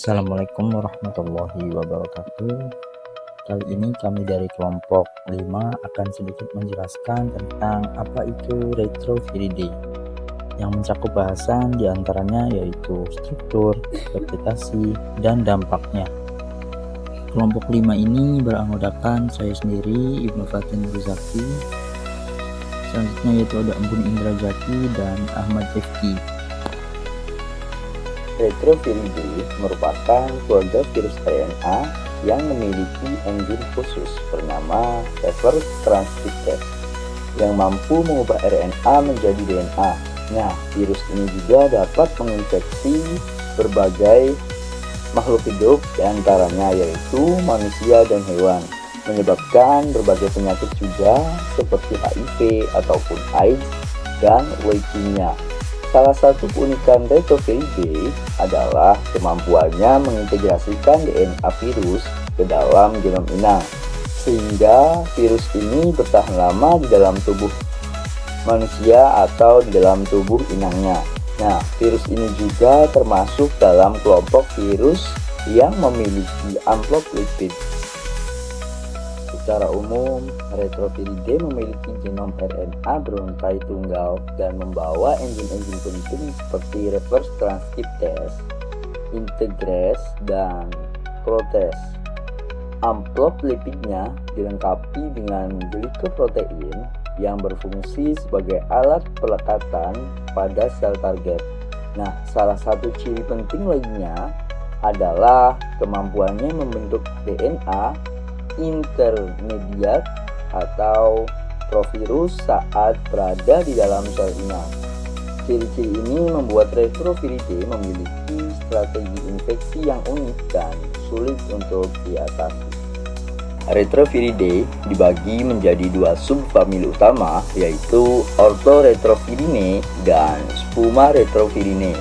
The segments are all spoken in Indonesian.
Assalamualaikum warahmatullahi wabarakatuh. Kali ini kami dari kelompok 5 akan sedikit menjelaskan tentang apa itu retroviridae yang mencakup bahasan diantaranya yaitu struktur, replikasi, dan dampaknya. Kelompok 5 ini beranggotakan saya sendiri, Ibnu Fatin Ruzaki, selanjutnya yaitu ada Embun Indrajati dan Ahmad Rifki. Retroviridae merupakan keluarga virus RNA yang memiliki enzim khusus bernama reverse transcriptase yang mampu mengubah RNA menjadi DNA. Nah, virus ini juga dapat menginfeksi berbagai makhluk hidup, diantaranya yaitu manusia dan hewan, menyebabkan berbagai penyakit juga seperti HIV ataupun AIDS dan leukemia. Salah satu keunikan retroviridae adalah kemampuannya mengintegrasikan DNA virus ke dalam genom inang, sehingga virus ini bertahan lama di dalam tubuh manusia atau di dalam tubuh inangnya. Nah, virus ini juga termasuk dalam kelompok virus yang memiliki amplop lipid. Secara umum, retroviridae memiliki genom RNA beruntai tunggal dan membawa enzim-enzim penting seperti reverse transcriptase, integrase, dan protease. Amplop lipidnya dilengkapi dengan glikoprotein yang berfungsi sebagai alat pelekatan pada sel target. Nah, salah satu ciri penting lainnya adalah kemampuannya membentuk DNA intermediat atau provirus saat berada di dalam sel inang. Ciri-ciri ini membuat retroviridae memiliki strategi infeksi yang unik dan sulit untuk diatasi. Retroviridae dibagi menjadi dua subfamili utama, yaitu Orthoretroviridae dan Spumaretroviridae.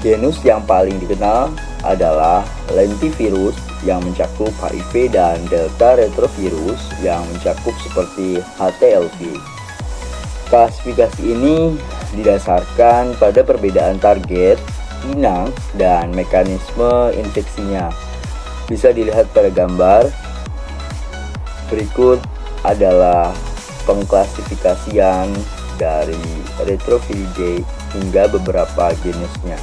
Genus yang paling dikenal adalah lentivirus yang mencakup HIV dan delta retrovirus yang mencakup seperti HTLV. Klasifikasi ini didasarkan pada perbedaan target inang dan mekanisme infeksinya. Bisa dilihat pada gambar. Berikut adalah pengklasifikasian dari retroviridae hingga beberapa genusnya.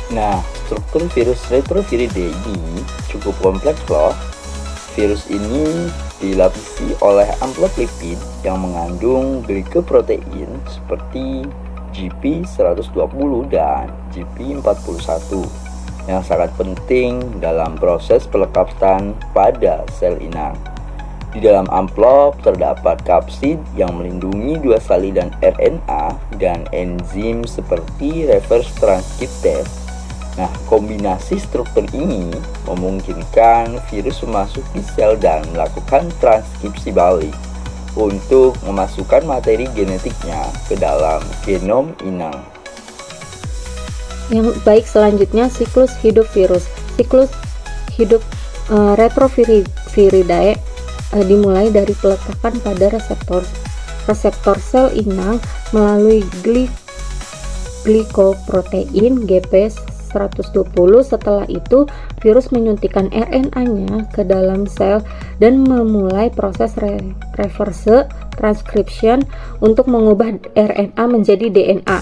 Nah, struktur virus retroviridae ini cukup kompleks loh. Virus ini dilapisi oleh amplop lipid yang mengandung glikoprotein seperti GP120 dan GP41 yang sangat penting dalam proses pelekatan pada sel inang. Di dalam amplop terdapat kapsid yang melindungi dua salinan RNA dan enzim seperti reverse transcriptase. Nah, kombinasi struktur ini memungkinkan virus memasuki sel dan melakukan transkripsi balik untuk memasukkan materi genetiknya ke dalam genom inang. Yang baik selanjutnya siklus hidup virus. Siklus hidup retroviridae dimulai dari peletakan pada reseptor sel inang melalui glikoprotein GP120. Setelah itu, virus menyuntikkan RNA-nya ke dalam sel dan memulai proses reverse transcription untuk mengubah RNA menjadi DNA.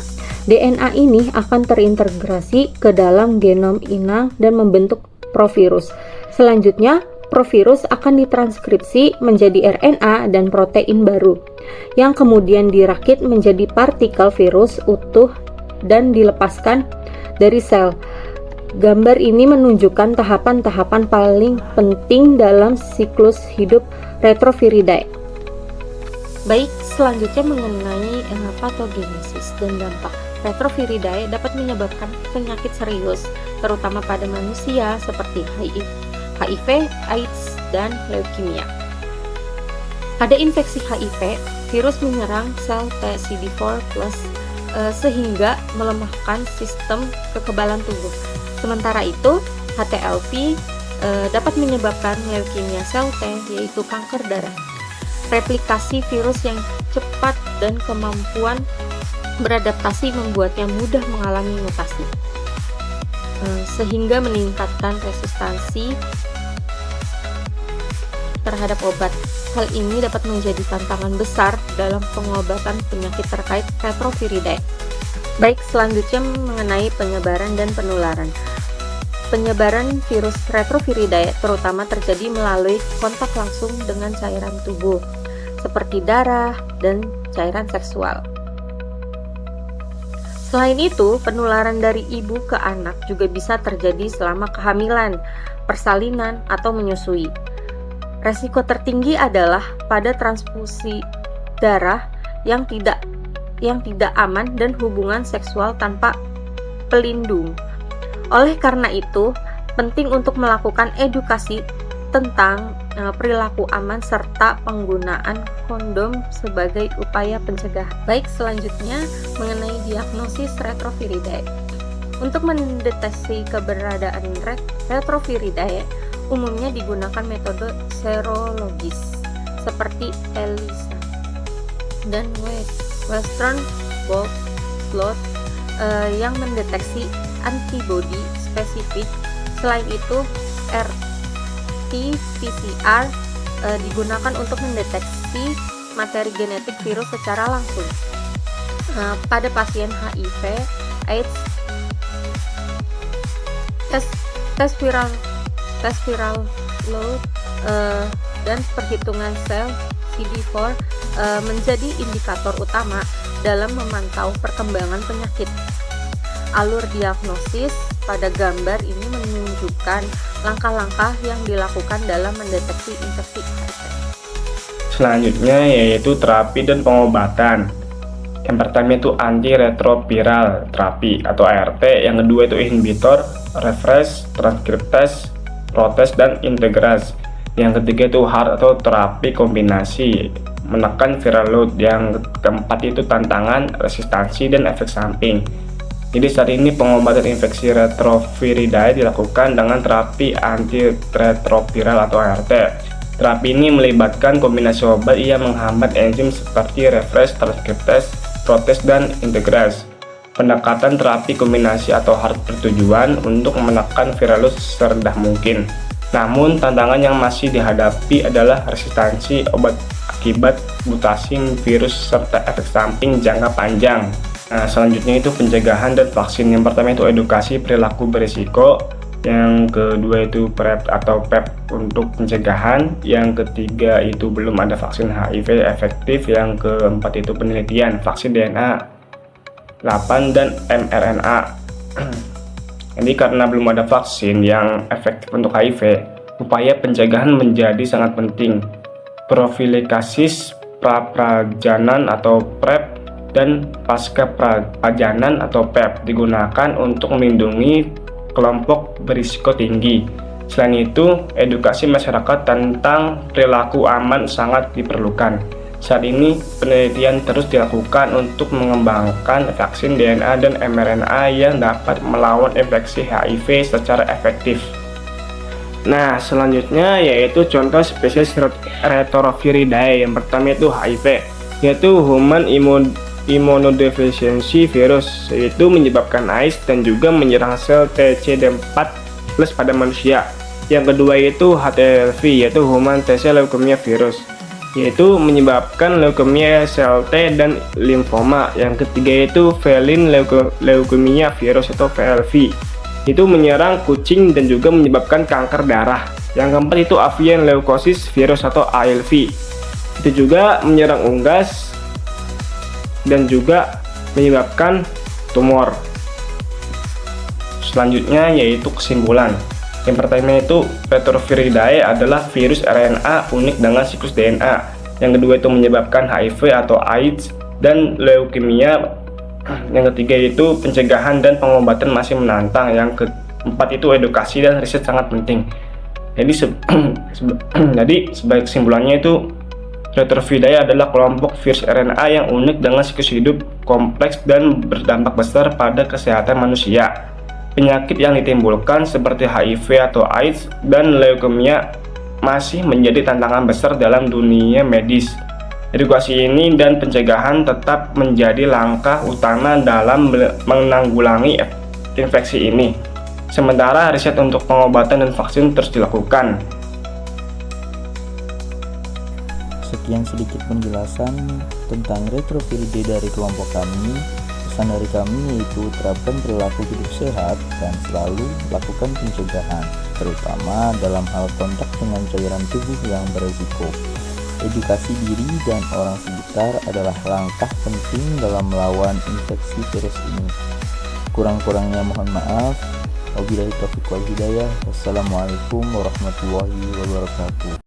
DNA ini akan terintegrasi ke dalam genom inang dan membentuk provirus. Selanjutnya, provirus akan ditranskripsi menjadi RNA dan protein baru, yang kemudian dirakit menjadi partikel virus utuh dan dilepaskan dari sel. Gambar ini menunjukkan tahapan-tahapan paling penting dalam siklus hidup retroviridae. Baik, selanjutnya mengenai patogenesis dan dampak. Retroviridae dapat menyebabkan penyakit serius, terutama pada manusia seperti HIV, AIDS, dan leukemia. Pada infeksi HIV, virus menyerang sel CD4+ sehingga melemahkan sistem kekebalan tubuh. Sementara itu, HTLV dapat menyebabkan leukemia sel T, yaitu kanker darah. Replikasi virus yang cepat dan kemampuan beradaptasi membuatnya mudah mengalami mutasi. sehingga meningkatkan resistansi terhadap obat. Hal ini dapat menjadi tantangan besar dalam pengobatan penyakit terkait Retroviridae. Baik, selanjutnya mengenai penyebaran dan penularan. Penyebaran virus Retroviridae terutama terjadi melalui kontak langsung dengan cairan tubuh, seperti darah dan cairan seksual. Selain itu, penularan dari ibu ke anak juga bisa terjadi selama kehamilan, persalinan, atau menyusui. Resiko tertinggi adalah pada transfusi darah yang tidak aman dan hubungan seksual tanpa pelindung. Oleh karena itu, penting untuk melakukan edukasi tentang perilaku aman serta penggunaan kondom sebagai upaya pencegahan. Baik, selanjutnya mengenai diagnosis Retroviridae. Untuk mendeteksi keberadaan Retroviridae, umumnya digunakan metode serologis seperti ELISA dan Western blot yang mendeteksi antibodi spesifik. Selain itu, RT-PCR digunakan untuk mendeteksi materi genetik virus secara langsung. Pada pasien HIV, AIDS, tes viral load dan perhitungan sel CD4 menjadi indikator utama dalam memantau perkembangan penyakit. Alur diagnosis pada gambar ini menunjukkan langkah-langkah yang dilakukan dalam mendeteksi infeksi HIV. Selanjutnya yaitu terapi dan pengobatan. Yang pertama itu antiretroviral terapi atau ART, yang kedua itu inhibitor, refresh, transkriptase, protes, dan integrase. Yang ketiga itu HART atau terapi kombinasi, menekan viral load. Yang keempat itu tantangan, resistansi, dan efek samping. Jadi saat ini pengobatan infeksi Retroviridae dilakukan dengan terapi antiretroviral atau ART. Terapi ini melibatkan kombinasi obat yang menghambat enzim seperti refresh, transkriptase, protes, dan integrase. Pendekatan terapi kombinasi atau HART bertujuan untuk menekan viral load serendah mungkin. Namun tantangan yang masih dihadapi adalah resistansi obat akibat mutasi virus serta efek samping jangka panjang. Nah, selanjutnya itu pencegahan dan vaksin. Yang pertama itu edukasi perilaku berisiko, yang kedua itu PrEP atau PEP untuk pencegahan, yang ketiga itu belum ada vaksin HIV efektif, yang keempat itu penelitian vaksin DNA 8 dan mRNA. Jadi karena belum ada vaksin yang efektif untuk HIV, upaya pencegahan menjadi sangat penting. Profilaksis pra-prajanan atau PrEP dan pasca pajanan atau PEP digunakan untuk melindungi kelompok berisiko tinggi. Selain itu, edukasi masyarakat tentang perilaku aman sangat diperlukan. Saat ini, penelitian terus dilakukan untuk mengembangkan vaksin DNA dan mRNA yang dapat melawan infeksi HIV secara efektif. Nah, selanjutnya yaitu contoh spesies Retroviridae. Yang pertama itu HIV, yaitu Human Immunodeficiency Virus, yaitu menyebabkan AIDS dan juga menyerang sel TCD4+ pada manusia. Yang kedua itu HTLV, yaitu Human T-cell Leukemia Virus, yaitu menyebabkan leukemia sel T dan limfoma. Yang ketiga itu Feline Leukemia Virus atau VLV, itu menyerang kucing dan juga menyebabkan kanker darah. Yang keempat itu Avian Leukosis Virus atau ALV, itu juga menyerang unggas dan juga menyebabkan tumor. Selanjutnya yaitu kesimpulan. Yang pertama itu Retroviridae adalah virus RNA unik dengan siklus DNA. Yang kedua itu menyebabkan HIV atau AIDS dan leukemia. Yang ketiga itu pencegahan dan pengobatan masih menantang. Yang keempat itu edukasi dan riset sangat penting. Jadi sebagai kesimpulannya itu Retroviridae adalah kelompok virus RNA yang unik dengan siklus hidup kompleks dan berdampak besar pada kesehatan manusia. Penyakit yang ditimbulkan seperti HIV atau AIDS dan leukemia masih menjadi tantangan besar dalam dunia medis. Edukasi ini dan pencegahan tetap menjadi langkah utama dalam menanggulangi infeksi ini. Sementara riset untuk pengobatan dan vaksin terus dilakukan. Sekian sedikit penjelasan tentang retroviridae dari kelompok kami. Pesan dari kami yaitu terapkan perilaku hidup sehat dan selalu lakukan pencegahan, terutama dalam hal kontak dengan cairan tubuh yang beresiko. Edukasi diri dan orang sekitar adalah langkah penting dalam melawan infeksi virus ini. Kurang-kurangnya mohon maaf. Wabillahi taufiq wal hidayah. Wassalamualaikum warahmatullahi wabarakatuh.